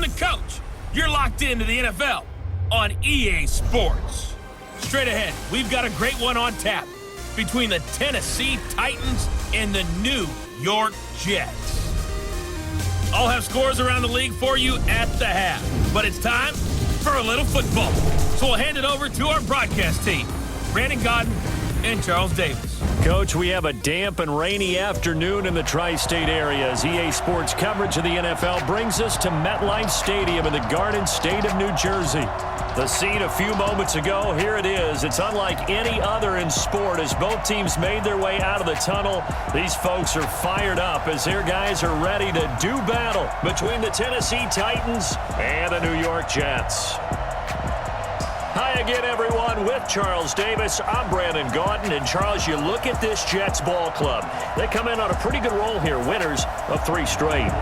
I'm the coach. You're locked into the NFL on EA Sports. Straight ahead, we've got a great one on tap between the Tennessee Titans and the New York Jets. I'll have scores around the league for you at the half, but it's time for a little football. So we'll hand it over to our broadcast team, Brandon Godden and Charles Davis. Coach, we have a damp and rainy afternoon in the tri-state area as EA Sports coverage of the NFL brings us to MetLife Stadium in the Garden State of New Jersey. The scene a few moments ago, here it is. It's unlike any other in sport as both teams made their way out of the tunnel. These folks are fired up as their guys are ready to do battle between the Tennessee Titans and the New York Jets. Hi again, everyone. With Charles Davis, I'm Brandon Godden. And, Charles, you look at this Jets ball club. They come in on a pretty good roll here, winners of 3 straight.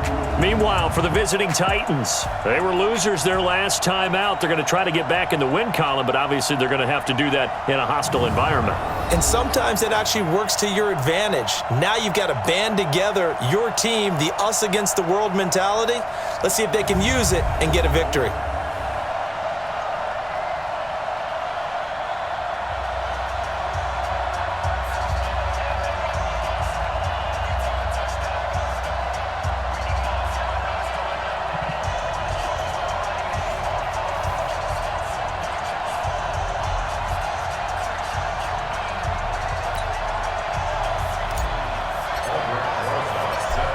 Meanwhile, for the visiting Titans, they were losers their last time out. They're going to try to get back in the win column, but obviously they're going to have to do that in a hostile environment. And sometimes it actually works to your advantage. Now you've got to band together your team, the us against the world mentality. Let's see if they can use it and get a victory.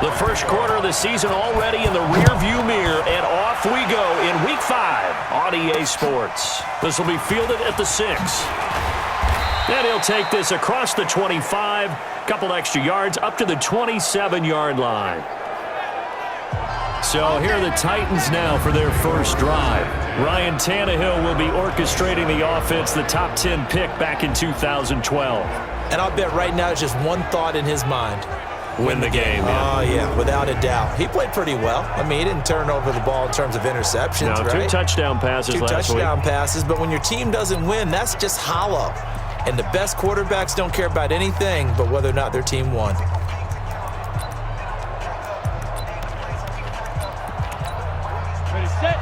The first quarter of the season already in the rearview mirror, and off we go in Week 5 on EA Sports. This will be fielded at the 6. And he'll take this across the 25, couple extra yards up to the 27-yard line. So here are the Titans now for their first drive. Ryan Tannehill will be orchestrating the offense, the top 10 pick back in 2012. And I'll bet right now it's just one thought in his mind. Win the game. Oh, yeah, without a doubt. He played pretty well. I mean, he didn't turn over the ball in terms of interceptions, no, right? 2 touchdown passes last week. 2 touchdown passes, but when your team doesn't win, that's just hollow. And the best quarterbacks don't care about anything but whether or not their team won. Ready, set.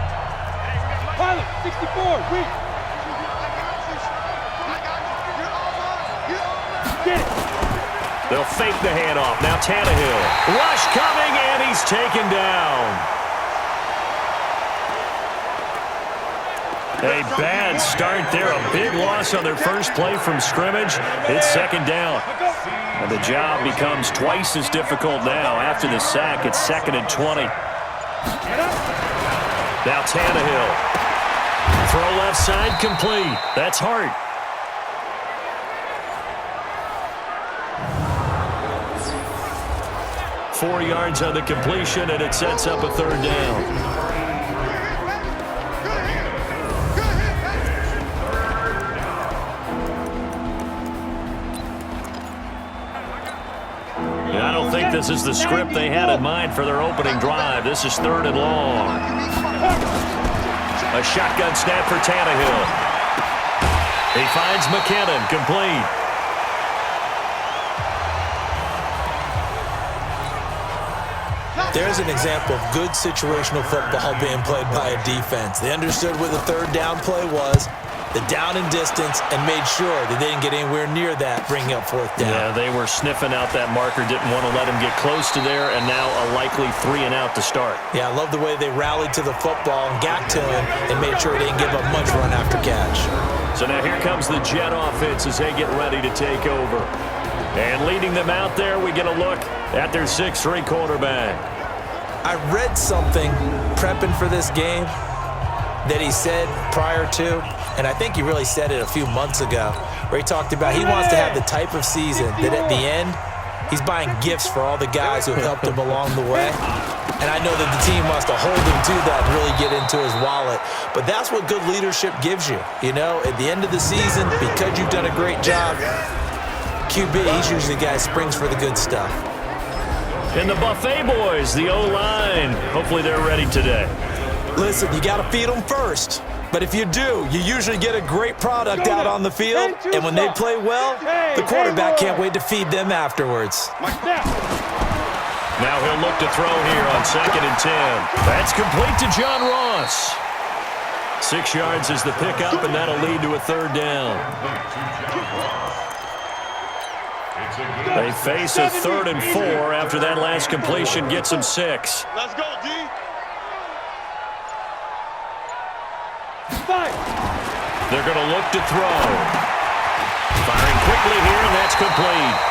Pilot, 64, weak. Get it. They'll fake the handoff. Now Tannehill. Rush coming, and he's taken down. A bad start there. A big loss on their first play from scrimmage. It's second down. And the job becomes twice as difficult now. After the sack, it's 2nd and 20. Now Tannehill. Throw left side complete. That's Hart. Four yards on the completion, and it sets up a 3rd down. And I don't think this is the script they had in mind for their opening drive. This is 3rd and long. A shotgun snap for Tannehill. He finds McKinnon, complete. There's an example of good situational football being played by a defense. They understood where the 3rd down play was, the down and distance, and made sure that they didn't get anywhere near that, bringing up 4th down. Yeah, they were sniffing out that marker, didn't want to let him get close to there, and now a likely 3 and out to start. Yeah, I love the way they rallied to the football and got to him and made sure they didn't give up much run after catch. So now here comes the Jet offense as they get ready to take over. And leading them out there, we get a look at their 6'3" quarterback. I read something prepping for this game that he said prior to, and I think he really said it a few months ago, where he talked about he wants to have the type of season that at the end, he's buying gifts for all the guys who have helped him along the way. And I know that the team wants to hold him to that and really get into his wallet. But that's what good leadership gives you. You know, at the end of the season, because you've done a great job, QB, he's usually the guy who springs for the good stuff. And the Buffet boys, the O-line, hopefully they're ready today. Listen, you got to feed them first. But if you do, you usually get a great product out on the field. And when they play well, the quarterback can't wait to feed them afterwards. Now he'll look to throw here on 2nd and 10. That's complete to John Ross. 6 yards is the pickup, and that'll lead to a 3rd down. They face a 3rd and 4 after that last completion gets them 6. Let's go, D. 5. They're going to look to throw. Firing quickly here, and that's complete.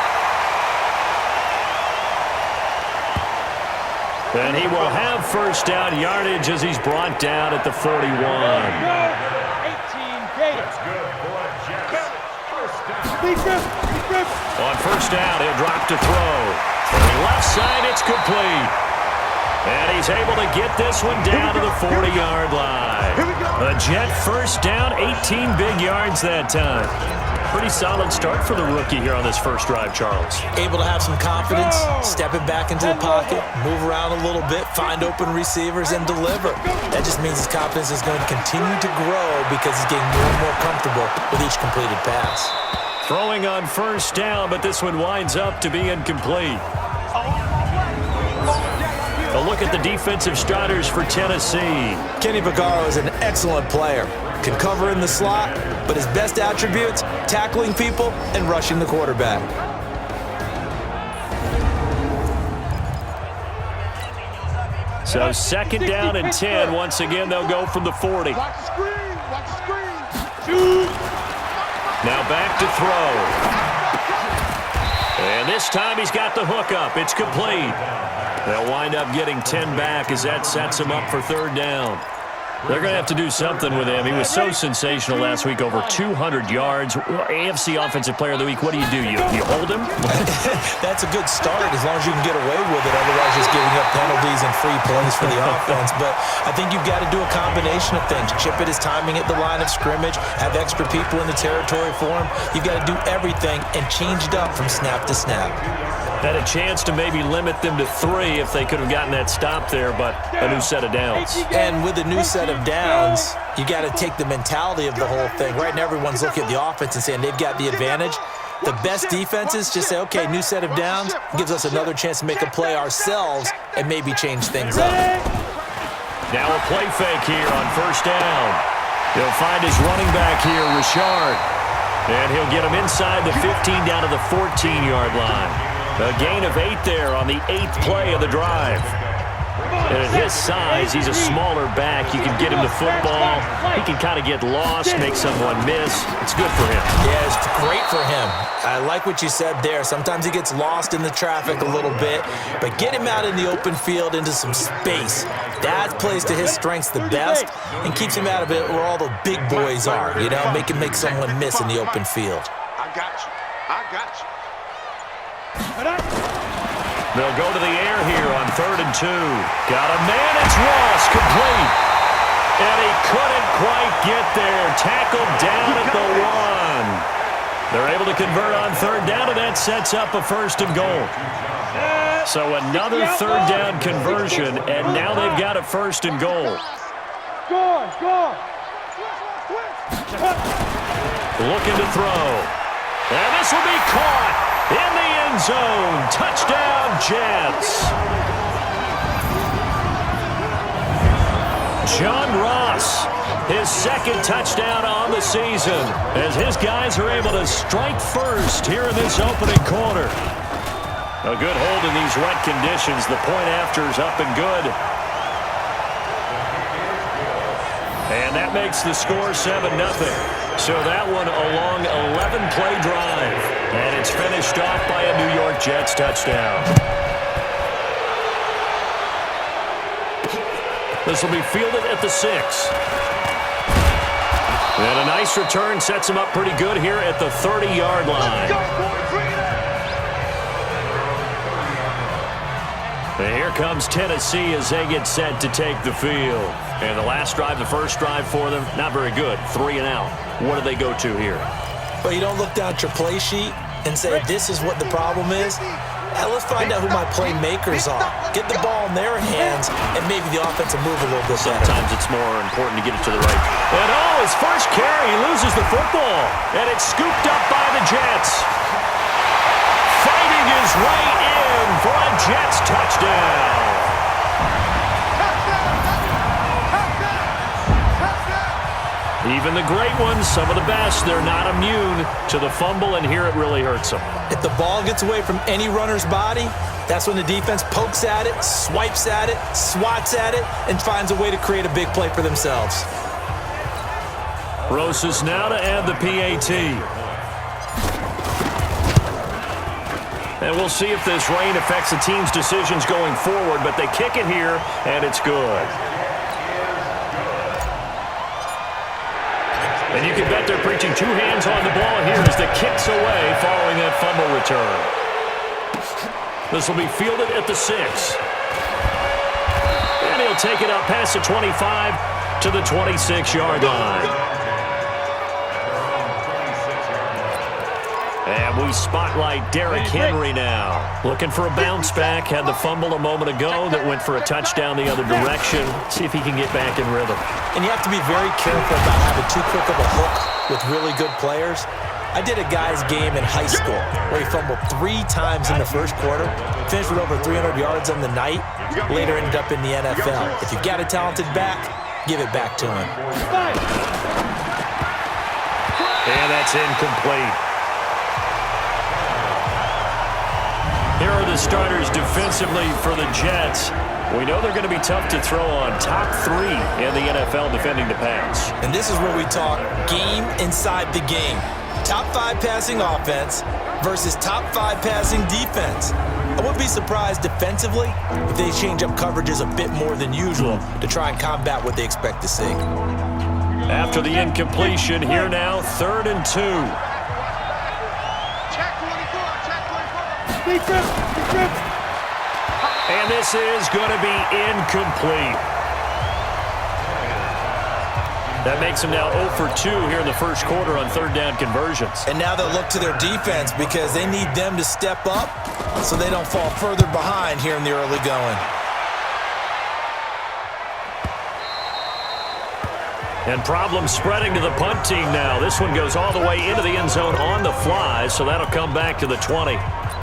And he will have 1st down yardage as he's brought down at the 41. 18 Gators. On 1st down, he'll drop to throw. Turning left side, it's complete. And he's able to get this one down to the 40-yard line. A Jet 1st down, 18 big yards that time. Pretty solid start for the rookie here on this first drive, Charles. Able to have some confidence, step it back into the pocket, move around a little bit, find open receivers, and deliver. That just means his confidence is going to continue to grow because he's getting more and more comfortable with each completed pass. Throwing on 1st down, but this one winds up to be incomplete. A look at the defensive starters for Tennessee. Kenny Vaccaro is an excellent player. Can cover in the slot, but his best attributes, tackling people and rushing the quarterback. So 2nd down and 10. Once again, they'll go from the 40. Watch the screen. Watch the screen. Shoot. Now back to throw. And this time he's got the hook up. It's complete. They'll wind up getting 10 back as that sets him up for 3rd down. They're going to have to do something with him. He was so sensational last week, over 200 yards. AFC Offensive Player of the Week, what do? You hold him? That's a good start as long as you can get away with it. Otherwise, just giving up penalties and free plays for the offense. But I think you've got to do a combination of things. Chip it his timing at the line of scrimmage, have extra people in the territory for him. You've got to do everything and change it up from snap to snap. Had a chance to maybe limit them to 3 if they could have gotten that stop there, but a new set of downs. And with a new set of downs, you got to take the mentality of the whole thing. Right now, everyone's looking at the offense and saying they've got the advantage. The best defenses just say, okay, new set of downs, gives us another chance to make a play ourselves and maybe change things up. Now a play fake here on 1st down. He'll find his running back here, Richard. And he'll get him inside the 15 down to the 14-yard line. A gain of 8 there on the 8th play of the drive. And at his size, he's a smaller back. You can get him the football. He can kind of get lost, make someone miss. It's good for him. Yeah, it's great for him. I like what you said there. Sometimes he gets lost in the traffic a little bit, but get him out in the open field into some space. That plays to his strengths the best and keeps him out of it where all the big boys are, you know, make someone miss in the open field. I got you. I got you. They'll go to the air here on 3rd and 2. Got a man, it's Ross, complete. And he couldn't quite get there. Tackled down at the 1. They're able to convert on 3rd down, and that sets up a 1st and goal. So another 3rd down conversion, and now they've got a 1st and goal. Score. Looking to throw. And this will be caught in the end zone. Touchdown, Jets. John Ross, his 2nd touchdown on the season, as his guys are able to strike first here in this opening quarter. A good hold in these wet conditions. The point after is up and good. And that makes the score 7-0. So that one a long 11-play drive. And it's finished off by a New York Jets touchdown. This will be fielded at the 6. And a nice return sets him up pretty good here at the 30-yard line. And here comes Tennessee as they get set to take the field. And the last drive, the first drive for them, not very good. 3 and out. What do they go to here? Well, you don't look down at your play sheet and say, this is what the problem is. Now let's find out who my playmakers are. Get the ball in their hands, and maybe the offense will move a little bit better. Sometimes it's more important to get it to the right. And his first carry, he loses the football. And it's scooped up by the Jets. Fighting lunges right in for a Jets touchdown. Even the great ones, some of the best, they're not immune to the fumble, and here it really hurts them. If the ball gets away from any runner's body, that's when the defense pokes at it, swipes at it, swats at it, and finds a way to create a big play for themselves. Rosas now to add the PAT. And we'll see if this rain affects the team's decisions going forward, but they kick it here, and it's good. And you can bet they're preaching two hands on the ball here as the kick's away following that fumble return. This will be fielded at the 6. And he'll take it up past the 25 to the 26-yard line. And we spotlight Derrick Henry now. Looking for a bounce back. Had the fumble a moment ago that went for a touchdown the other direction. See if he can get back in rhythm. And you have to be very careful about having too quick of a hook with really good players. I did a guy's game in high school where he fumbled 3 times in the first quarter, finished with over 300 yards on the night, later ended up in the NFL. If you've got a talented back, give it back to him. And that's incomplete. Here are the starters defensively for the Jets. We know they're going to be tough to throw on. Top 3 in the NFL defending the pass. And this is where we talk game inside the game. Top 5 passing offense versus top 5 passing defense. I wouldn't be surprised defensively if they change up coverages a bit more than usual to try and combat what they expect to see. After the incompletion, here now, 3rd and 2. And this is going to be incomplete. That makes them now 0 for 2 here in the first quarter on 3rd down conversions. And now they'll look to their defense because they need them to step up so they don't fall further behind here in the early going. And problems spreading to the punt team now. This one goes all the way into the end zone on the fly, so that'll come back to the 20.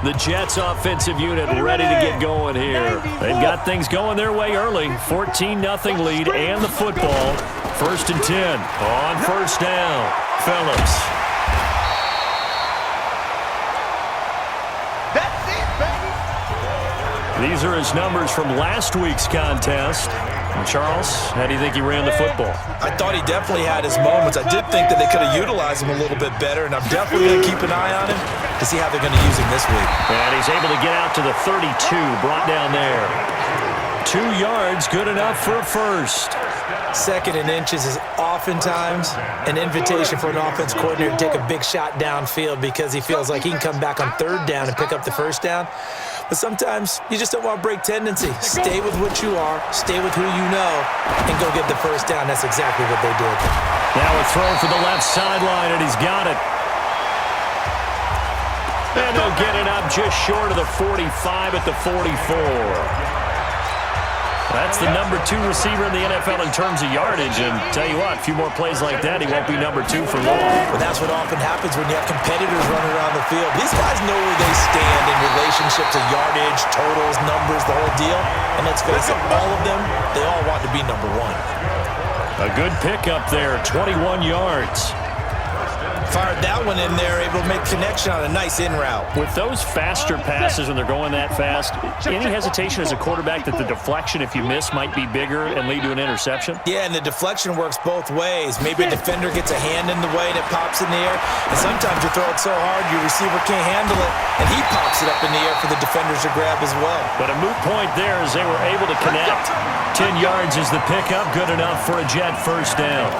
The Jets offensive unit ready to get going here. They've got things going their way early. 14-0 lead and the football. 1st and 10 on 1st down. Phillips. That's it, baby. These are his numbers from last week's contest. And Charles, how do you think he ran the football? I thought he definitely had his moments. I did think that they could have utilized him a little bit better, and I'm definitely going to keep an eye on him to see how they're going to use him this week. And he's able to get out to the 32, brought down there. 2 yards, good enough for a first. 2nd and inches is oftentimes an invitation for an offense coordinator to take a big shot downfield because he feels like he can come back on 3rd down and pick up the 1st down. But sometimes you just don't want to break tendency. Stay with what you are, stay with who you know, and go get the 1st down. That's exactly what they did. Now a throw for the left sideline, and he's got it. And they'll get it up just short of the 45 at the 44. That's the number 2 receiver in the NFL in terms of yardage. And tell you what, a few more plays like that, he won't be number 2 for long. But that's what often happens when you have competitors running around the field. These guys know where they stand in relationship to yardage, totals, numbers, the whole deal. And let's face it, all of them, they all want to be number 1. A good pickup there, 21 yards. Fired that one in there, able to make connection on a nice in route. With those faster passes when they're going that fast, any hesitation as a quarterback that the deflection, if you miss, might be bigger and lead to an interception? Yeah, and the deflection works both ways. Maybe a defender gets a hand in the way and it pops in the air, and sometimes you throw it so hard your receiver can't handle it, and he pops it up in the air for the defenders to grab as well. But a moot point there as they were able to connect. 10 yards is the pickup, good enough for a Jet 1st down.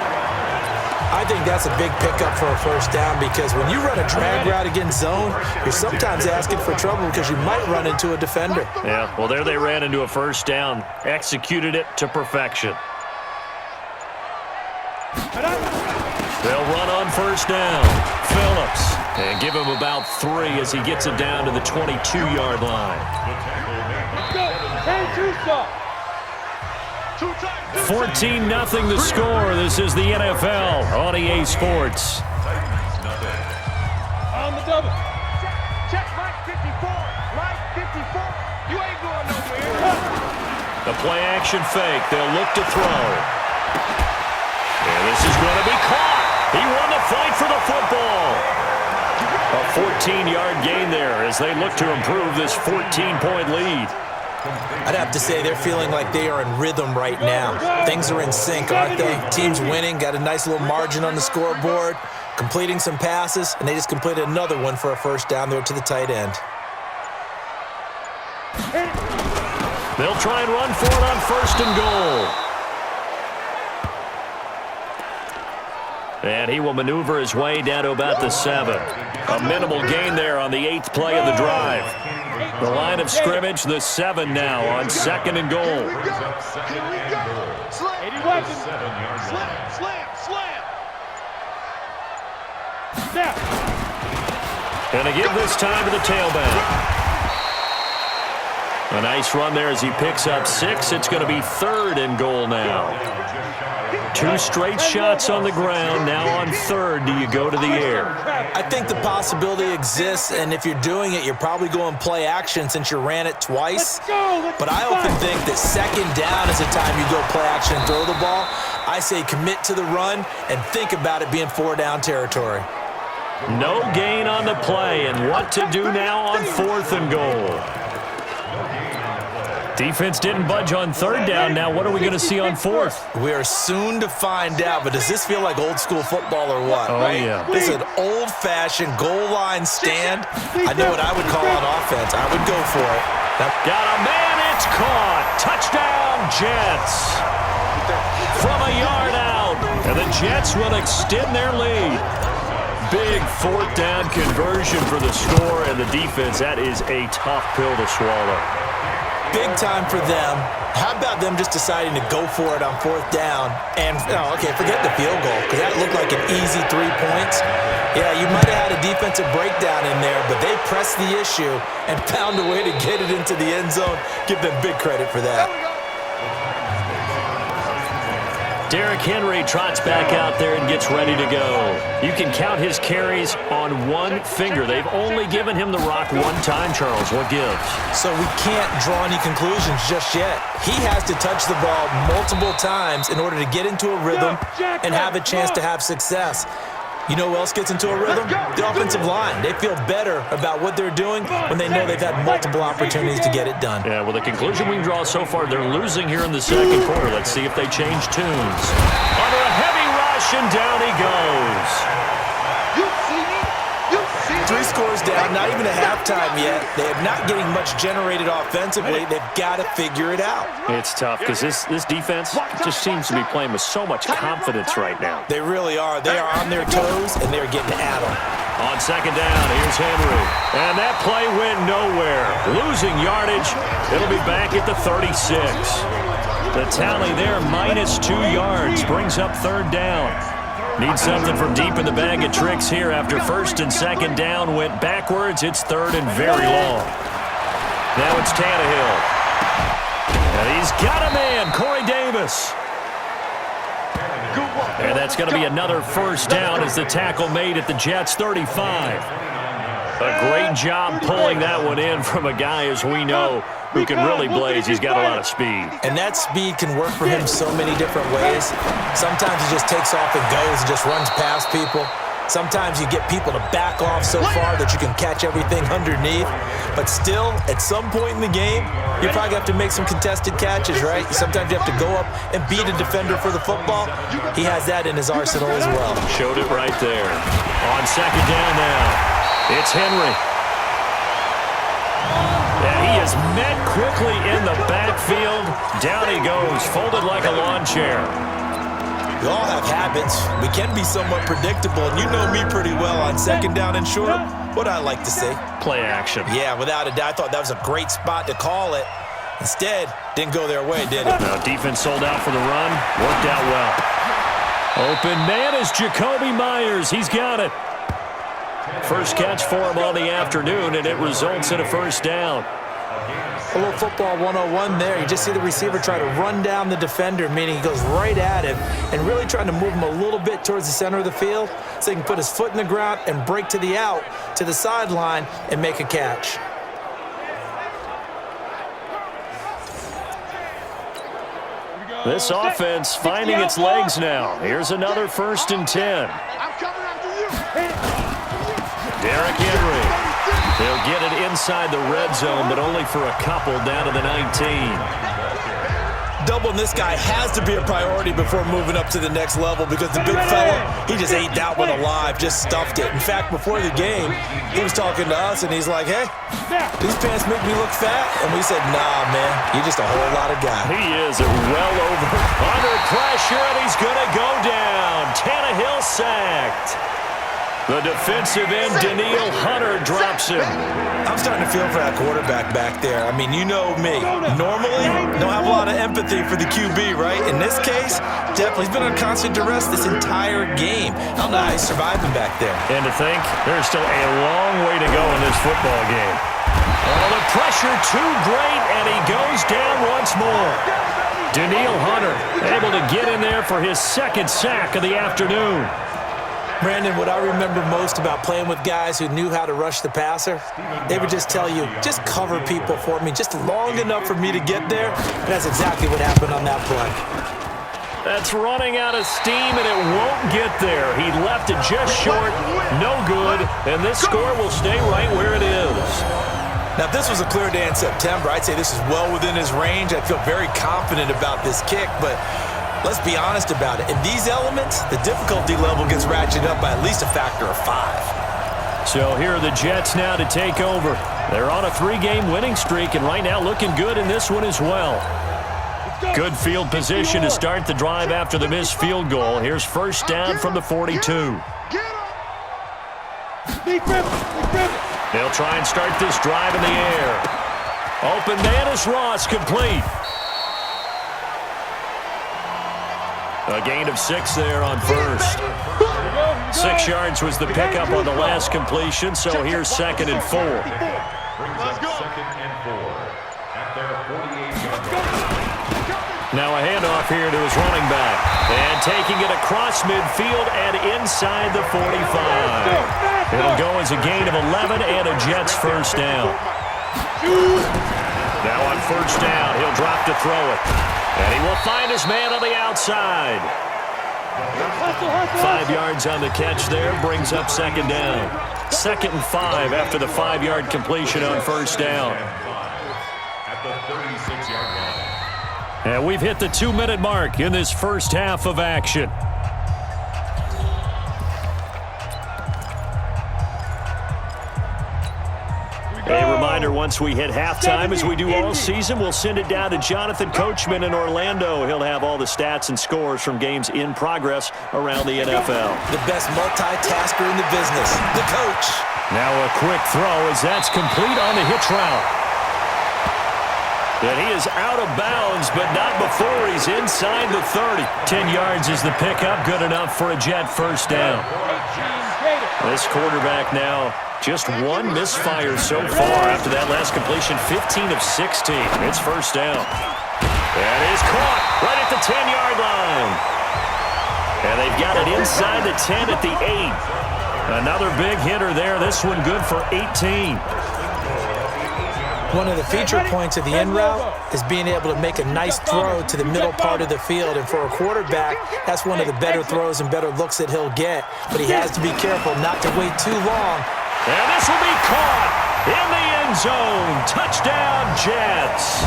I think that's a big pickup for a 1st down because when you run a drag route against zone, you're sometimes asking for trouble because you might run into a defender. Yeah, well, there they ran into a 1st down. Executed it to perfection. They'll run on 1st down. Phillips. And give him about 3 as he gets it down to the 22-yard line. 14-0 the score. This is the NFL on EA Sports. On the double. Check Mike 54. The play action fake. They'll look to throw. And this is going to be caught. He won the fight for the football. A 14-yard gain there as they look to improve this 14-point lead. I'd have to say they're feeling like they are in rhythm right now. Things are in sync, aren't they? Team's winning, got a nice little margin on the scoreboard, completing some passes, and they just completed another one for a first down there to the tight end. They'll try and run for it on first and goal. And he will maneuver his way down to about the 7. A minimal gain there on the 8th play of the drive. The line of scrimmage, the 7 now on second and goal. Here we go. Slam. Snap. And they give this time to the tailback. A nice run there as he picks up 6. It's going to be third and goal now. 2 straight shots on the ground. Now on third, do you go to the air? I think the possibility exists, and if you're doing it, you're probably going play action since you ran it twice. But I often think that second down is the time you go play action and throw the ball. I say commit to the run and think about it being 4-down territory. No gain on the play, and what to do now on fourth and goal. Defense didn't budge on third down. Now what are we going to see on fourth? We are soon to find out, but does this feel like old school football or what? Oh, yeah. This is an old-fashioned goal line stand. I know what I would call on offense. I would go for it. Got a man, it's caught. Touchdown, Jets. From a yard out, and the Jets will extend their lead. Big fourth down conversion for the score, and the defense, that is a tough pill to swallow. Big time for them. How about them just deciding to go for it on fourth down? And, forget the field goal, because that looked like an easy 3 points. Yeah, you might have had a defensive breakdown in there, but they pressed the issue and found a way to get it into the end zone. Give them big credit for that. Derrick Henry trots back out there and gets ready to go. You can count his carries on one finger. They've only given him the rock one time, Charles. What gives? So we can't draw any conclusions just yet. He has to touch the ball multiple times in order to get into a rhythm and have a chance to have success. You know who else gets into a rhythm? The offensive line. They feel better about what they're doing when they know they've had multiple opportunities to get it done. Yeah, well, the conclusion we can draw so far, they're losing here in the second quarter. Let's see if they change tunes. Under a heavy rush, and down he goes. 3 scores down, not even a halftime yet. They are not getting much generated offensively. They've got to figure it out. It's tough because this defense just seems to be playing with so much confidence right now. They really are. They are on their toes, and they're getting at them. On second down, here's Henry. And that play went nowhere. Losing yardage. It'll be back at the 36. The tally there, -2 yards, brings up third down. Need something from deep in the bag of tricks here after first and second down went backwards. It's third and very long. Now it's Tannehill. And he's got a man, Corey Davis. And that's going to be another first down as the tackle made at the Jets' 35. A great job pulling that one in from a guy, as we know, who can really blaze. He's got a lot of speed. And that speed can work for him so many different ways. Sometimes he just takes off and goes and just runs past people. Sometimes you get people to back off so far that you can catch everything underneath. But still, at some point in the game, you probably have to make some contested catches, right? Sometimes you have to go up and beat a defender for the football. He has that in his arsenal as well. Showed it right there. On second down now. It's Henry. And he is met quickly in the backfield. Down he goes, folded like a lawn chair. We all have habits. We can be somewhat predictable, and you know me pretty well on second down and short. What I like to say. Play action. Yeah, without a doubt. I thought that was a great spot to call it. Instead, didn't go their way, did it? Now, defense sold out for the run. Worked out well. Open man is Jacoby Myers. He's got it. First catch for him on the afternoon, and it results in a first down. A little football 101 there. You just see the receiver try to run down the defender, meaning he goes right at him and really trying to move him a little bit towards the center of the field so he can put his foot in the ground and break to the out, to the sideline, and make a catch. This offense finding its legs now. Here's another 1st and 10. Derrick Henry. They'll get it inside the red zone, but only for a couple down to the 19. Doubling this guy has to be a priority before moving up to the next level because the big fella, he just ate that one alive, just stuffed it. In fact, before the game, he was talking to us, and he's like, hey, these pants make me look fat. And we said, nah, man, you're just a whole lot of guy. He is well under pressure, and he's going to go down. Tannehill sacked. The defensive end, Danielle Hunter, drops him. I'm starting to feel for that quarterback back there. I mean, you know me. Normally, don't have a lot of empathy for the QB, right? In this case, definitely he's been under constant duress this entire game. I don't know how he's surviving back there. And to think, there's still a long way to go in this football game. Oh, the pressure too great, and he goes down once more. Danielle Hunter able to get in there for his 2nd sack of the afternoon. Brandon, what I remember most about playing with guys who knew how to rush the passer, they would just tell you, just cover people for me, just long enough for me to get there. And that's exactly what happened on that play. That's running out of steam, and it won't get there. He left it just short, no good, and this score will stay right where it is. Now, if this was a clear day in September, I'd say this is well within his range. I feel very confident about this kick, but let's be honest about it. In these elements, the difficulty level gets ratcheted up by at least a factor of 5. So here are the Jets now to take over. They're on a 3-game winning streak, and right now looking good in this one as well. Good field position to start the drive after the missed field goal. Here's 1st down from the 42. They'll try and start this drive in the air. Open man is Ross, complete. A gain of 6 there on 1st. 6 yards was the pickup on the last completion, so here's 2nd and 4. Now a handoff here to his running back. And taking it across midfield and inside the 45. It'll go as a gain of 11 and a Jets 1st down. Now on 1st down, he'll drop to throw it. And he will find his man on the outside. 5 yards on the catch there, brings up 2nd down. 2nd and 5 after the 5-yard completion on 1st down. At the 36-yard line. And we've hit the 2-minute mark in this first half of action. A reminder, once we hit halftime, as we do all season, we'll send it down to Jonathan Coachman in Orlando. He'll have all the stats and scores from games in progress around the NFL. The best multitasker in the business, the coach. Now a quick throw as that's complete on the hitch route. And he is out of bounds, but not before he's inside the 30. 10 yards is the pickup, good enough for a Jet 1st down. This quarterback now just 1 misfire so far after that last completion, 15 of 16. It's 1st down. That is caught right at the 10-yard line. And they've got it inside the 10 at the 8. Another big hitter there. This one good for 18. One of the feature points of the in route is being able to make a nice throw to the middle part of the field. And for a quarterback, that's one of the better throws and better looks that he'll get. But he has to be careful not to wait too long. And this will be caught in the end zone. Touchdown, Jets.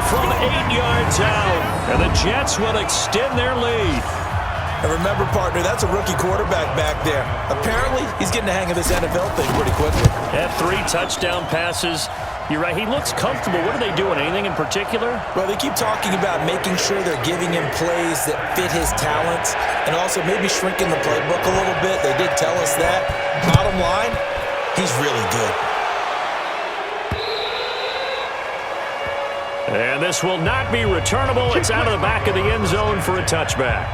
From 8 yards out. And the Jets will extend their lead. And remember, partner, that's a rookie quarterback back there. Apparently, he's getting the hang of this NFL thing pretty quickly. Had 3 touchdown passes. You're right, he looks comfortable. What are they doing? Anything in particular? Well, they keep talking about making sure they're giving him plays that fit his talents and also maybe shrinking the playbook a little bit. They did tell us that. Bottom line, he's really good. And this will not be returnable. It's out of the back of the end zone for a touchback.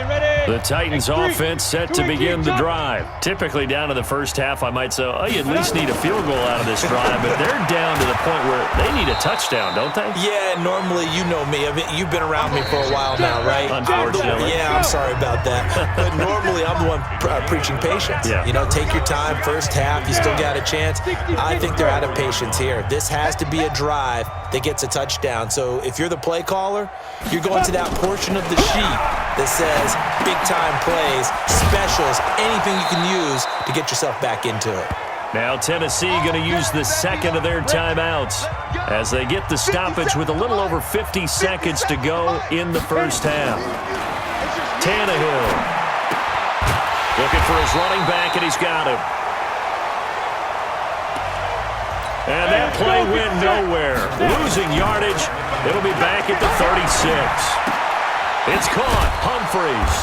Ready. The Titans offense set to begin the drive. Typically down to the first half, I might say, oh, you at least need a field goal out of this drive, but they're down to the point where they need a touchdown, don't they? Yeah, normally, you know me. I mean, you've been around me for a while now, right? Unfortunately. I'm sorry about that. But normally, I'm the one preaching patience. Yeah. You know, take your time, first half, you still got a chance. I think they're out of patience here. This has to be a drive that gets a touchdown. So if you're the play caller, you're going to that portion of the sheet that says big-time plays, specials, anything you can use to get yourself back into it. Now Tennessee going to use the second of their timeouts as they get the stoppage with a little over 50 seconds to go in the first half. Tannehill looking for his running back, and he's got him. And that play went nowhere. Losing yardage. It'll be back at the 36. It's caught. Humphreys.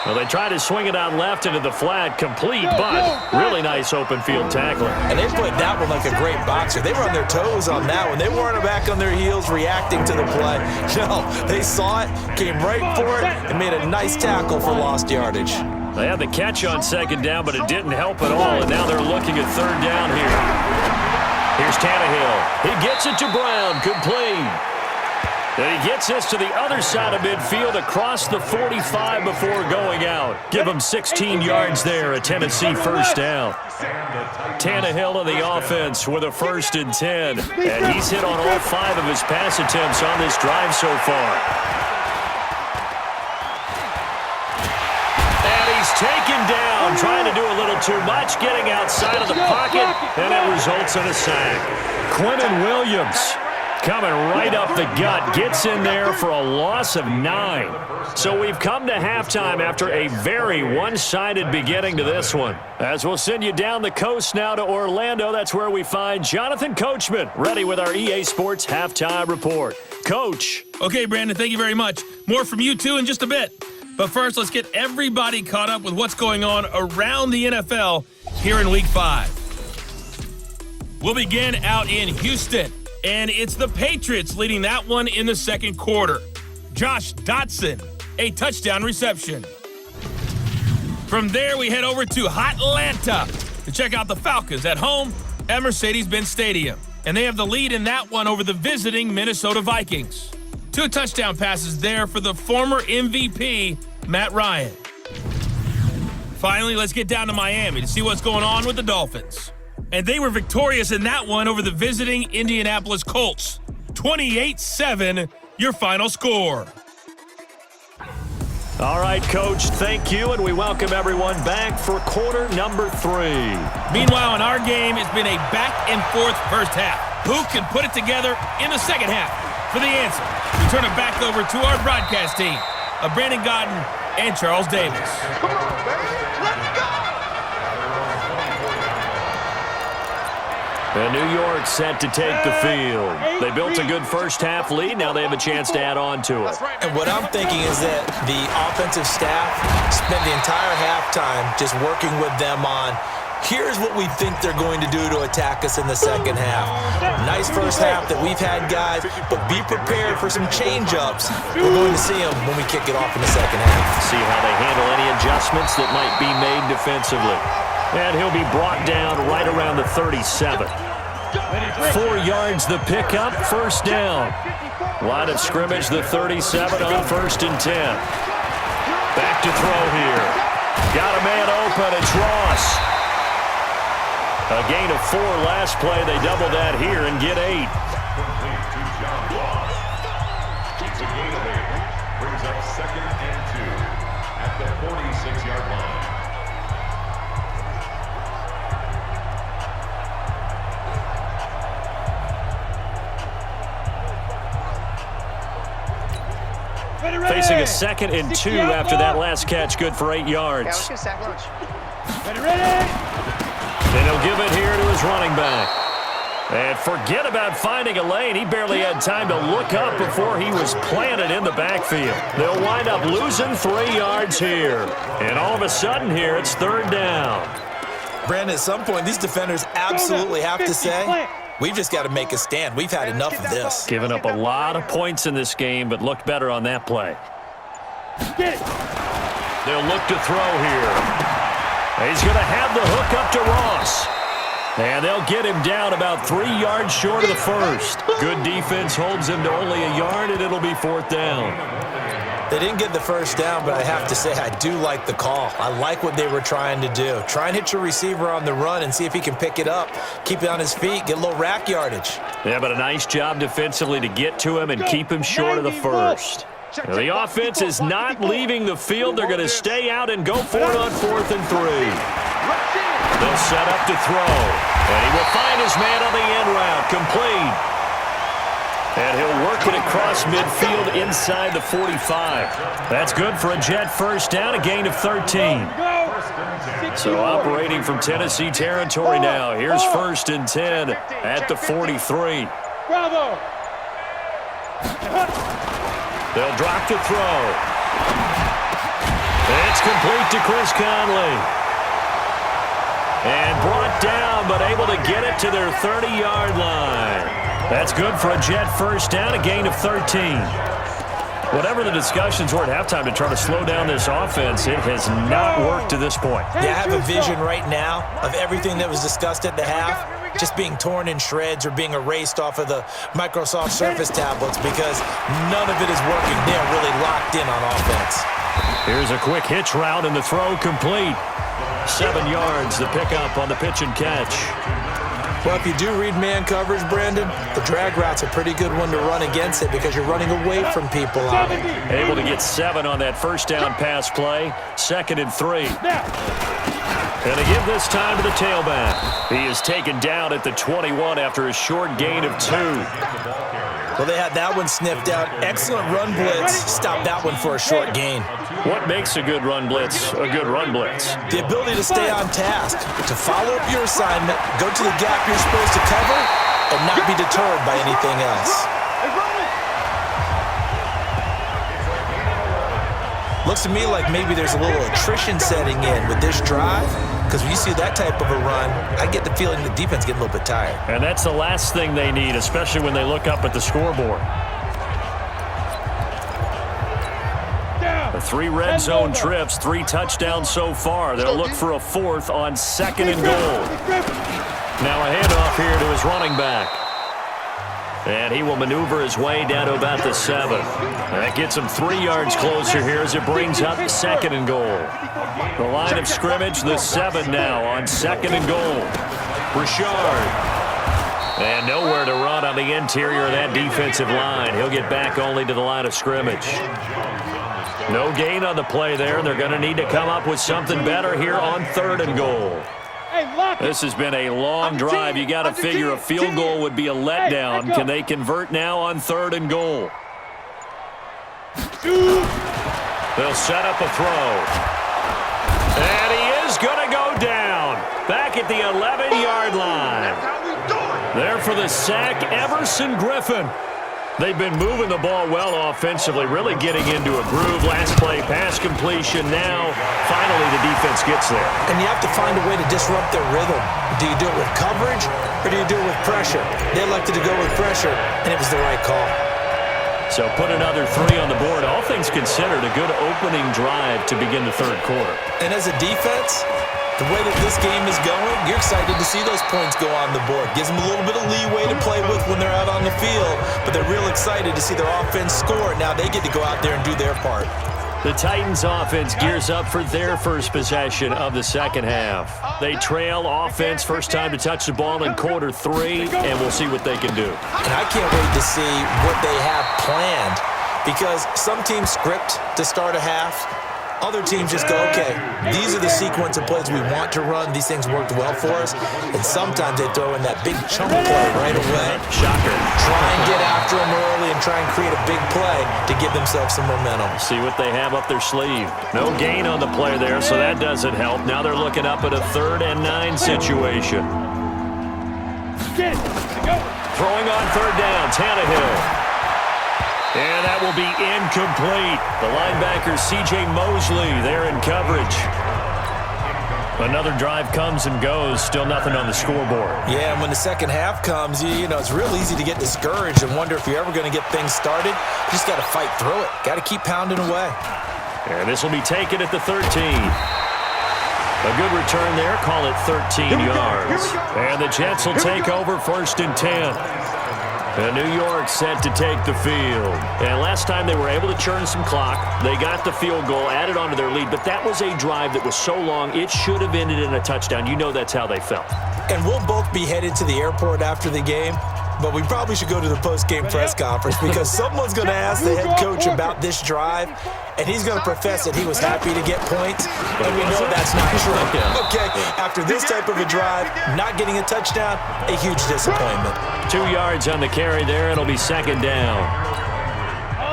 Well, they tried to swing it out left into the flat, complete, but really nice open field tackling. And they played that one like a great boxer. They were on their toes on that one. They weren't back on their heels reacting to the play. No, they saw it, came right for it, and made a nice tackle for lost yardage. They had the catch on second down, but it didn't help at all, and now they're looking at third down here. Here's Tannehill. He gets it to Brown, complete. Then he gets this to the other side of midfield across the 45 before going out. Give him 16 yards there, a Tennessee first down. Tannehill in the offense with a 1st and 10. And he's hit on all 5 of his pass attempts on this drive so far. And he's taken down, trying to do a little too much, getting outside of the pocket, and it results in a sack. Quentin Williams coming right up the gut, gets in there for a loss of 9. So we've come to halftime after a very one-sided beginning to this one. As we'll send you down the coast now to Orlando, that's where we find Jonathan Coachman, ready with our EA Sports Halftime Report. Coach. Okay, Brandon, thank you very much. More from you two in just a bit. But first, let's get everybody caught up with what's going on around the NFL here in Week 5. We'll begin out in Houston. And it's the Patriots leading that one in the second quarter. Josh Dotson, a touchdown reception. From there, we head over to Atlanta to check out the Falcons at home at Mercedes-Benz Stadium. And they have the lead in that one over the visiting Minnesota Vikings. 2 touchdown passes there for the former MVP, Matt Ryan. Finally, let's get down to Miami to see what's going on with the Dolphins. And they were victorious in that one over the visiting Indianapolis Colts. 28-7, your final score. All right, Coach, thank you, and we welcome everyone back for quarter number 3. Meanwhile, in our game, it's been a back-and-forth first half. Who can put it together in the second half? For the answer, we turn it back over to our broadcast team of Brandon Godden and Charles Davis. Come on, man. Let's go! And New York set to take the field. They built a good first half lead. Now they have a chance to add on to it. And what I'm thinking is that the offensive staff spent the entire halftime just working with them on, here's what we think they're going to do to attack us in the second half. Nice first half that we've had, guys, but be prepared for some change-ups. We're going to see them when we kick it off in the second half. See how they handle any adjustments that might be made defensively. And he'll be brought down right around the 37. 4 yards the pickup, first down. Line of scrimmage, the 37 on 1st and 10. Back to throw here. Got a man open, it's Ross. A gain of 4 last play. They double that here and get 8. It's a gain of 8. Brings up 2nd and 2 at the 46-yard line. Facing a 2nd and 2 after that last catch, good for 8 yards. Ready, ready! And he'll give it here to his running back. And forget about finding a lane. He barely had time to look up before he was planted in the backfield. They'll wind up losing 3 yards here. And all of a sudden here, it's 3rd down. Brandon, at some point, these defenders absolutely have to say, we've just got to make a stand. We've had enough of this. Giving up a lot of points in this game, but looked better on that play. They'll look to throw here. He's going to have the hook up to Ross. And they'll get him down about 3 yards short of the first. Good defense holds him to only a yard, and it'll be 4th down. They didn't get the first down, but I have to say I do like the call. I like what they were trying to do. Try and hit your receiver on the run and see if he can pick it up. Keep it on his feet, get a little rack yardage. Yeah, but a nice job defensively to get to him and keep him short of the first. Now, the offense is not leaving the field. They're going to stay out and go for it on 4th and 3. They'll set up to throw. And he will find his man on the end route. Complete. And he'll work it across midfield inside the 45. That's good for a Jet first down, a gain of 13. So operating from Tennessee territory now. Here's 1st and 10 at the 43. Bravo! They'll drop to throw. It's complete to Chris Conley. And brought down, but able to get it to their 30-yard line. That's good for a Jet first down, a gain of 13. Whatever the discussions were at halftime to try to slow down this offense, it has not worked to this point. Yeah, I have a vision right now of everything that was discussed at the half just being torn in shreds or being erased off of the Microsoft Surface tablets because none of it is working. They're really locked in on offense. Here's a quick hitch route and the throw complete. 7 yards, the pickup on the pitch and catch. Well, if you do read man coverage, Brandon, the drag route's a pretty good one to run against it because you're running away from people on it. Able to get 7 on that first down pass play. 2nd and 3. And they give this time to the tailback. He is taken down at the 21 after a short gain of 2. Well, they had that one sniffed out. Excellent run blitz. Stopped that one for a short gain. What makes a good run blitz a good run blitz? The ability to stay on task, to follow up your assignment, go to the gap you're supposed to cover, and not be deterred by anything else. Looks to me like maybe there's a little attrition setting in with this drive, because when you see that type of a run, I get the feeling the defense getting a little bit tired. And that's the last thing they need, especially when they look up at the scoreboard. The 3 red zone trips, 3 touchdowns so far. They'll look for a 4th on 2nd and goal. Now a handoff here to his running back. And he will maneuver his way down to about the 7. That gets him 3 yards closer here as it brings up 2nd and goal. The line of scrimmage, the 7 now on 2nd and goal. Richard. And nowhere to run on the interior of that defensive line. He'll get back only to the line of scrimmage. No gain on the play there. They're going to need to come up with something better here on 3rd and goal. This has been a long drive. You got to figure a field goal would be a letdown. Can they convert now on 3rd and goal? They'll set up a throw. And he is going to go down. Back at the 11-yard line. There for the sack, Everson Griffin. They've been moving the ball well offensively, really getting into a groove. Last play, pass completion. Now, finally, the defense gets there. And you have to find a way to disrupt their rhythm. Do you do it with coverage, or do you do it with pressure? They elected to go with pressure, and it was the right call. So put another 3 on the board. All things considered, a good opening drive to begin the 3rd quarter. And as a defense, the way that this game is going, you're excited to see those points go on the board. Gives them a little bit of leeway to play with when they're out on the field, but they're real excited to see their offense score. Now they get to go out there and do their part. The Titans offense gears up for their first possession of the 2nd half. They trail offense, first time to touch the ball in quarter 3, and we'll see what they can do. And I can't wait to see what they have planned, because some teams script to start a half. Other teams just go, okay, these are the sequence of plays we want to run. These things worked well for us. And sometimes they throw in that big chunk play right away. Shocker. Try and get after them early and try and create a big play to give themselves some momentum. See what they have up their sleeve. No gain on the play there, so that doesn't help. Now they're looking up at a 3rd and 9 situation. Throwing on 3rd down, Tannehill. And that will be incomplete. The linebacker, C.J. Mosley, there in coverage. Another drive comes and goes. Still nothing on the scoreboard. Yeah, and when the 2nd half comes, you know, it's real easy to get discouraged and wonder if you're ever going to get things started. You just got to fight through it. Got to keep pounding away. And this will be taken at the 13. A good return there. Call it 13 yards. And the Jets will take over 1st and 10. And New York set to take the field. And last time they were able to churn some clock. They got the field goal, added on to their lead. But that was a drive that was so long, it should have ended in a touchdown. You know that's how they felt. And we'll both be headed to the airport after the game. But we probably should go to the post-game press conference because someone's going to ask the head coach about this drive, and he's going to profess that he was happy to get points, and we know that's not true. Okay, after this type of a drive, not getting a touchdown, a huge disappointment. 2 yards on the carry there. It'll be 2nd down.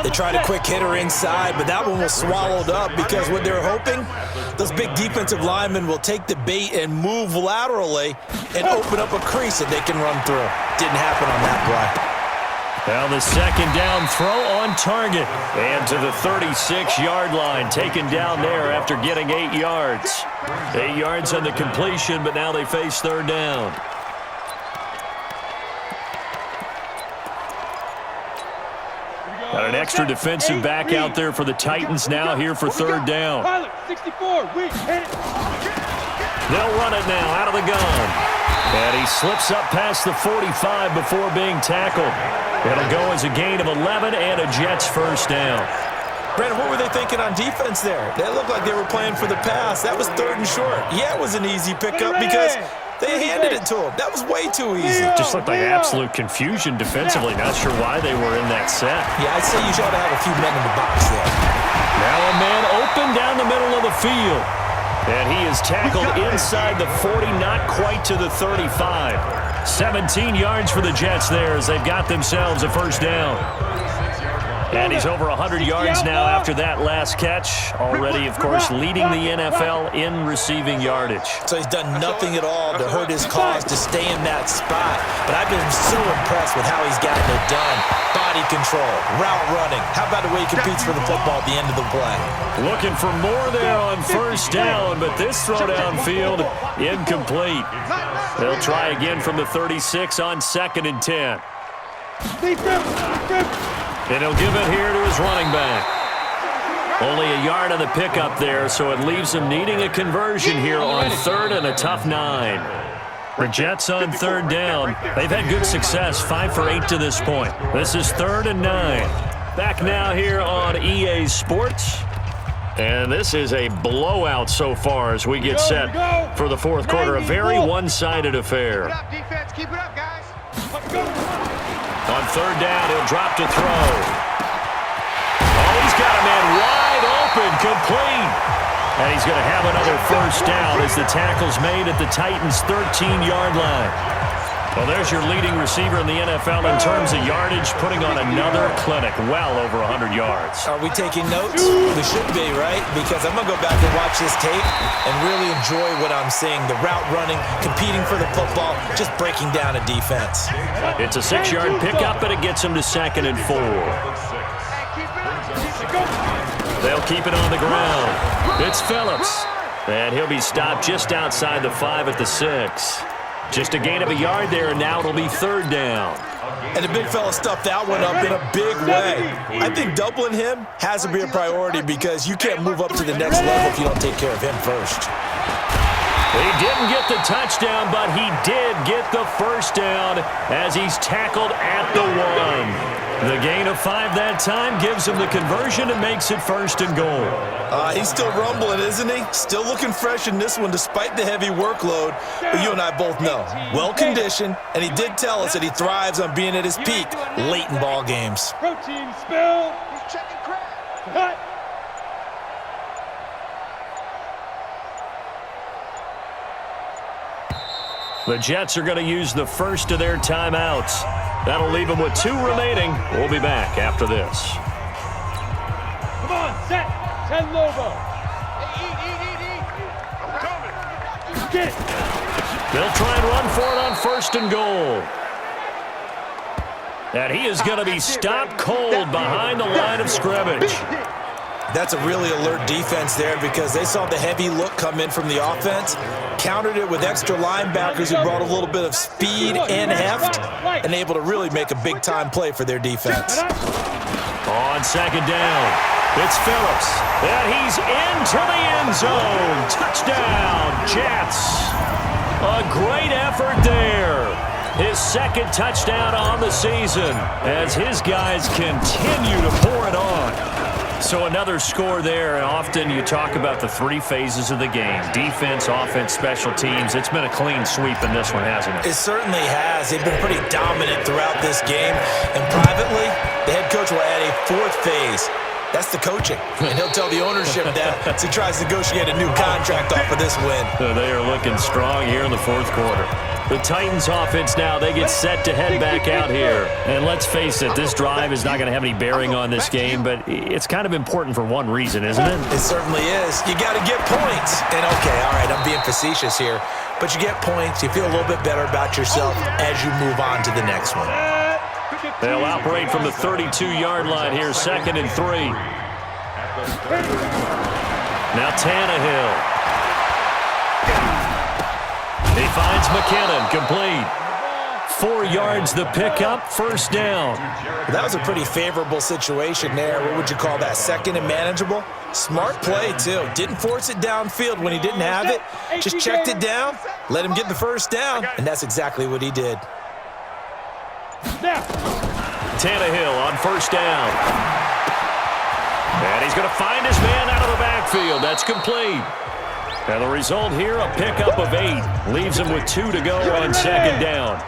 They tried a quick hitter inside, but that one was swallowed up because what they're hoping, those big defensive linemen will take the bait and move laterally and open up a crease that they can run through. Didn't happen on that play. Well, the 2nd down throw on target. And to the 36-yard line, taken down there after getting 8 yards. 8 yards on the completion, but now they face 3rd down. Got an extra defensive back out there for the Titans now here for 3rd down. They'll run it now out of the gun. And he slips up past the 45 before being tackled. It'll go as a gain of 11 and a Jets 1st down. Brandon, what were they thinking on defense there? They looked like they were playing for the pass. That was 3rd and short. Yeah, it was an easy pickup because they handed it to him. That was way too easy. Just looked like absolute confusion defensively. Not sure why they were in that set. Yeah, I'd say you should have a few men in the box there. Now a man open down the middle of the field. And he is tackled inside the 40, not quite to the 35. 17 yards for the Jets there as they've got themselves a 1st down. And he's over 100 yards now after that last catch. Already, of course, leading the NFL in receiving yardage. So he's done nothing at all to hurt his cause to stay in that spot. But I've been so impressed with how he's gotten it done. Body control, route running. How about the way he competes for the football at the end of the play? Looking for more there on 1st down, but this throw downfield, incomplete. They'll try again from the 36 on 2nd and 10. And he'll give it here to his running back. Only a yard on the pickup there, so it leaves him needing a conversion here on 3rd and a tough 9. The Jets on 3rd down. They've had good success, 5 for 8 to this point. This is 3rd and 9. Back now here on EA Sports. And this is a blowout so far as we get set for the 4th quarter. A very one-sided affair. Keep it up, guys. On 3rd down, he'll drop to throw. Oh, he's got a man wide open, complete. And he's going to have another 1st down as the tackle's made at the Titans' 13-yard line. Well, there's your leading receiver in the NFL in terms of yardage, putting on another clinic, well over 100 yards. Are we taking notes? We should be, right? Because I'm going to go back and watch this tape and really enjoy what I'm seeing. The route running, competing for the football, just breaking down a defense. It's a 6-yard pickup, and it gets him to 2nd and 4. They'll keep it on the ground. It's Phillips. And he'll be stopped just outside the 5 at the 6. Just a gain of a yard there, and now it'll be 3rd down. And the big fella stuffed that one up in a big way. I think doubling him has to be a priority because you can't move up to the next level if you don't take care of him first. He didn't get the touchdown, but he did get the 1st down as he's tackled at the 1. The gain of 5 that time gives him the conversion and makes it 1st and goal. He's still rumbling, isn't he? Still looking fresh in this one despite the heavy workload. But you and I both know, well-conditioned, and he did tell us that he thrives on being at his peak late in ball games. Protein spill. He's checking crab. Cut. The Jets are going to use the first of their timeouts. That'll leave them with 2 remaining. We'll be back after this. Come on, set. 10 Lobo. Eat. I'm coming. Get it. They'll try and run for it on 1st and goal. And he is going to be stopped cold behind the line of scrimmage. That's a really alert defense there because they saw the heavy look come in from the offense, countered it with extra linebackers who brought a little bit of speed and heft, and able to really make a big-time play for their defense. On 2nd down. It's Phillips, and he's into the end zone. Touchdown, Jets. A great effort there. His second touchdown on the season as his guys continue to pour it on. So another score there, and often you talk about the three phases of the game: defense, offense, special teams. It's been a clean sweep in this one, hasn't it? It certainly has. They've been pretty dominant throughout this game. And privately, the head coach will add a fourth phase. That's the coaching. And he'll tell the ownership that as he tries to negotiate a new contract off of this win. They are looking strong here in the fourth quarter. The Titans offense now, they get set to head back out here. And let's face it, this drive is not going to have any bearing on this game, but it's kind of important for one reason, isn't it? It certainly is. You got to get points. And okay, all right, I'm being facetious here, but you get points, you feel a little bit better about yourself as you move on to the next one. They'll operate from the 32-yard line here, 2nd and 3. Now Tannehill. He finds McKinnon, complete. 4 yards the pickup, first down. That was a pretty favorable situation there. What would you call that, second and manageable? Smart play, too. Didn't force it downfield when he didn't have it. Just checked it down, let him get the first down, and that's exactly what he did. Tannehill on first down. And he's going to find his man out of the backfield. That's complete. And the result here, a pickup of 8. Leaves him with 2 to go on second down.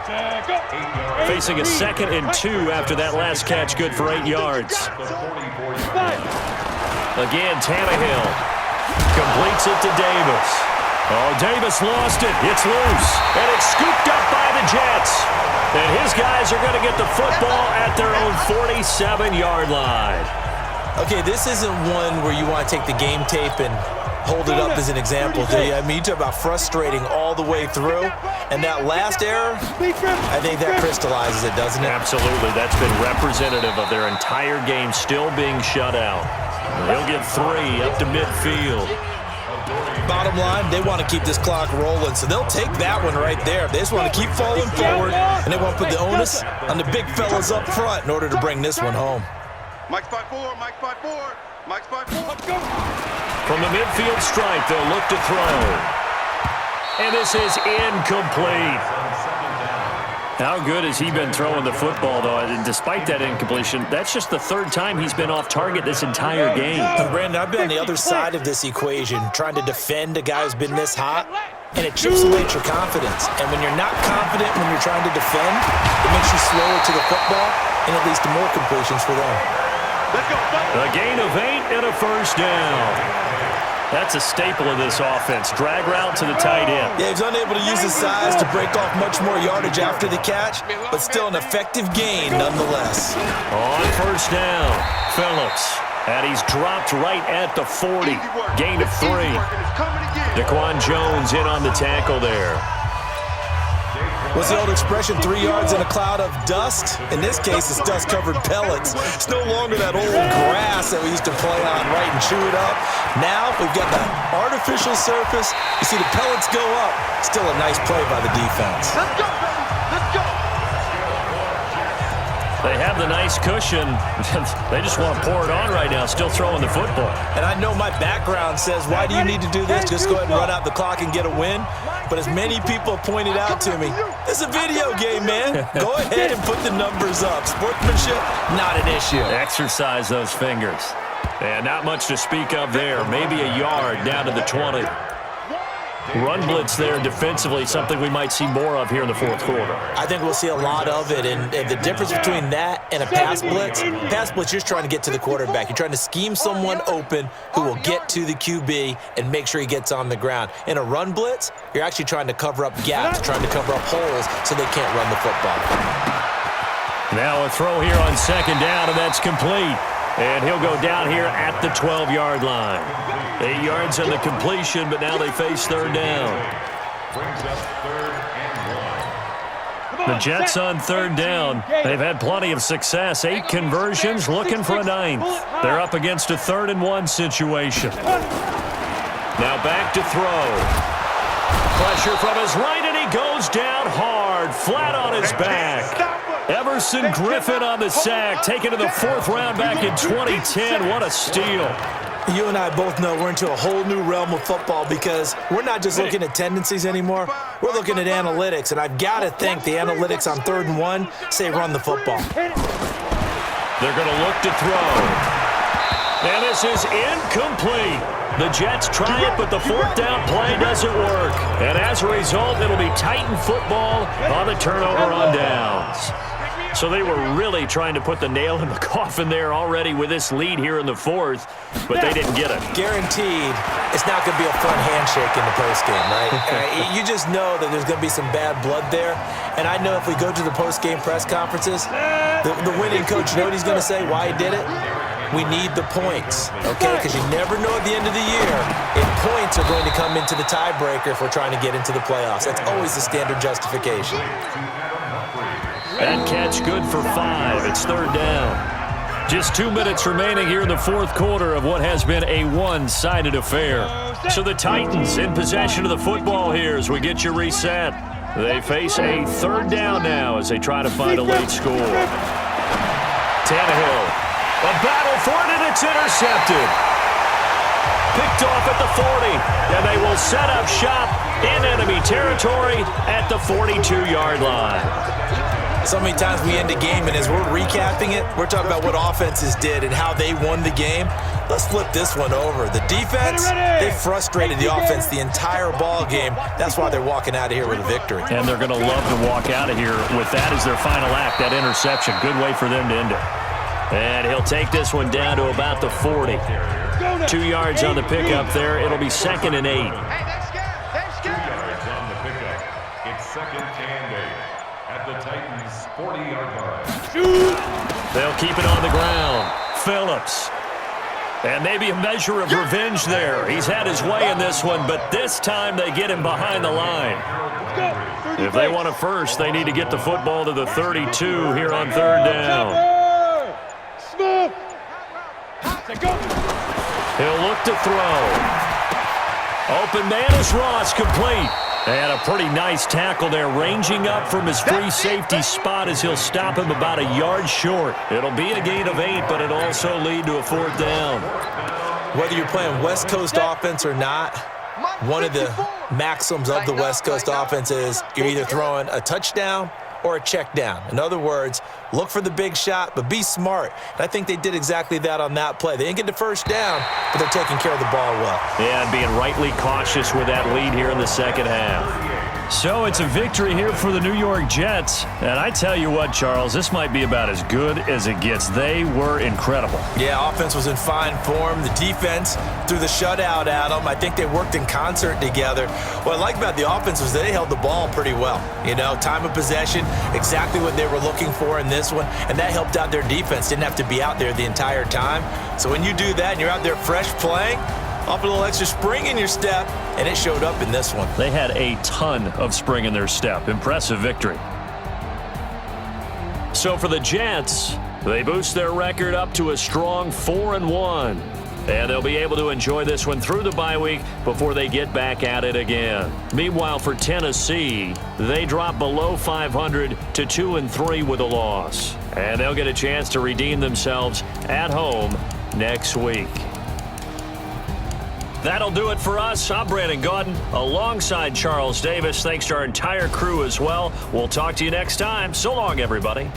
Facing a 2nd and 2 after that last catch, good for 8 yards. Again, Tannehill completes it to Davis. Oh, Davis lost it. It's loose. And it's scooped up by the Jets. And his guys are going to get the football at their own 47-yard line. Okay, this isn't one where you want to take the game tape and hold it up as an example, do you? I mean, you talk about frustrating all the way through. And that last error, I think that crystallizes it, doesn't it? Absolutely. That's been representative of their entire game still being shut out. They'll get 3 up to midfield. Bottom line, they want to keep this clock rolling, so they'll take that one right there. They just want to keep falling forward, and they want to put the onus on the big fellas up front in order to bring this one home. Mike's 5-4, Mike's 5-4, Mike's 5-4. Let's go. From the midfield stripe, they'll look to throw. And this is incomplete. How good has he been throwing the football, though? And despite that incompletion, that's just the 3rd time he's been off target this entire game. Brandon, I've been on the other side of this equation, trying to defend a guy who's been this hot, and it chips away at your confidence. And when you're not confident when you're trying to defend, it makes you slower to the football, and it leads to more completions for them. A gain of 8 and a first down. That's a staple of this offense. Drag route to the tight end. Yeah, he's unable to use his size to break off much more yardage after the catch, but still an effective gain nonetheless. On first down, Phillips. And he's dropped right at the 40. Gain of 3. Daquan Jones in on the tackle there. What's the old expression, 3 yards in a cloud of dust? In this case, it's dust-covered pellets. It's no longer that old grass that we used to play on, right, and chew it up. Now we've got the artificial surface. You see the pellets go up. Still a nice play by the defense. Let's go, baby. Let's go. They have the nice cushion. They just want to pour it on right now, still throwing the football. And I know my background says, why do you need to do this? Just go ahead and run out the clock and get a win. But as many people pointed out to me, it's a video game, man. Go ahead and put the numbers up. Sportsmanship, not an issue. Exercise those fingers. And not much to speak of there. Maybe a yard down to the 20. Run blitz there defensively, something we might see more of here in the fourth quarter. I think we'll see a lot of it, and the difference between that and a pass blitz, you're trying to get to the quarterback. You're trying to scheme someone open who will get to the QB and make sure he gets on the ground. In a run blitz, you're actually trying to cover up gaps, trying to cover up holes so they can't run the football. Now a throw here on second down, and that's complete. And he'll go down here at the 12-yard line. 8 yards on the completion, but now they face third down. The Jets on third down. They've had plenty of success. 8 conversions, looking for a 9th. They're up against a 3rd and 1 situation. Now back to throw. Pressure from his right, and he goes down hard, flat on his back. Everson Griffin on the sack, taken to the 4th round back in 2010. What a steal. You and I both know we're into a whole new realm of football because we're not just looking at tendencies anymore. We're looking at analytics, and I've got to think the analytics on 3rd and 1 say run the football. They're going to look to throw. And this is incomplete. The Jets try it, but the 4th down play doesn't work. And as a result, it'll be Titan football on the turnover on downs. So they were really trying to put the nail in the coffin there already with this lead here in the 4th, but they didn't get it. Guaranteed it's not going to be a fun handshake in the postgame, right? You just know that there's going to be some bad blood there. And I know if we go to the postgame press conferences, the winning coach, you know what he's going to say, why he did it? We need the points, okay? Because you never know at the end of the year if points are going to come into the tiebreaker if we're trying to get into the playoffs. That's always the standard justification. That catch good for 5. It's 3rd down. Just 2 minutes remaining here in the 4th quarter of what has been a one-sided affair. So the Titans in possession of the football here as we get you reset. They face a 3rd down now as they try to find a late score. Tannehill, a battle for it, and it's intercepted. Picked off at the 40, and they will set up shop in enemy territory at the 42-yard line. So many times we end a game, and as we're recapping it, we're talking about what offenses did and how they won the game. Let's flip this one over. The defense, they frustrated the offense the entire ball game. That's why they're walking out of here with a victory. And they're going to love to walk out of here with that as their final act, that interception. Good way for them to end it. And he'll take this one down to about the 40. 2 yards on the pickup there. It'll be 2nd and 8. 2 yards on the pickup. It's 2nd and 8 at the Titans' 40-yard line. They'll keep it on the ground. Phillips. And maybe a measure of revenge there. He's had his way in this one, but this time they get him behind the line. If they want a first, they need to get the football to the 32 here on 3rd down. He'll look to throw. Open man is Ross, complete. And a pretty nice tackle there, ranging up from his free safety spot as he'll stop him about a yard short. It'll be a gain of 8, but it'll also lead to a 4th down. Whether you're playing West Coast offense or not, one of the maxims of the West Coast offense is you're either throwing a touchdown or a check down. In other words, look for the big shot, but be smart. And I think they did exactly that on that play. They didn't get the first down, but they're taking care of the ball well. Yeah, and being rightly cautious with that lead here in the 2nd half. So it's a victory here for the New York Jets. And I tell you what, Charles, this might be about as good as it gets. They were incredible. Yeah, offense was in fine form. The defense threw the shutout at them. I think they worked in concert together. What I like about the offense was they held the ball pretty well. You know, time of possession, exactly what they were looking for in this one. And that helped out their defense. Didn't have to be out there the entire time. So when you do that and you're out there fresh playing, up a little extra spring in your step, and it showed up in this one. They had a ton of spring in their step. Impressive victory. So for the Jets, they boost their record up to a strong 4-1. And they'll be able to enjoy this one through the bye week before they get back at it again. Meanwhile, for Tennessee, they drop below 500 to 2-3 with a loss. And they'll get a chance to redeem themselves at home next week. That'll do it for us. I'm Brandon Gaudin alongside Charles Davis. Thanks to our entire crew as well. We'll talk to you next time. So long, everybody.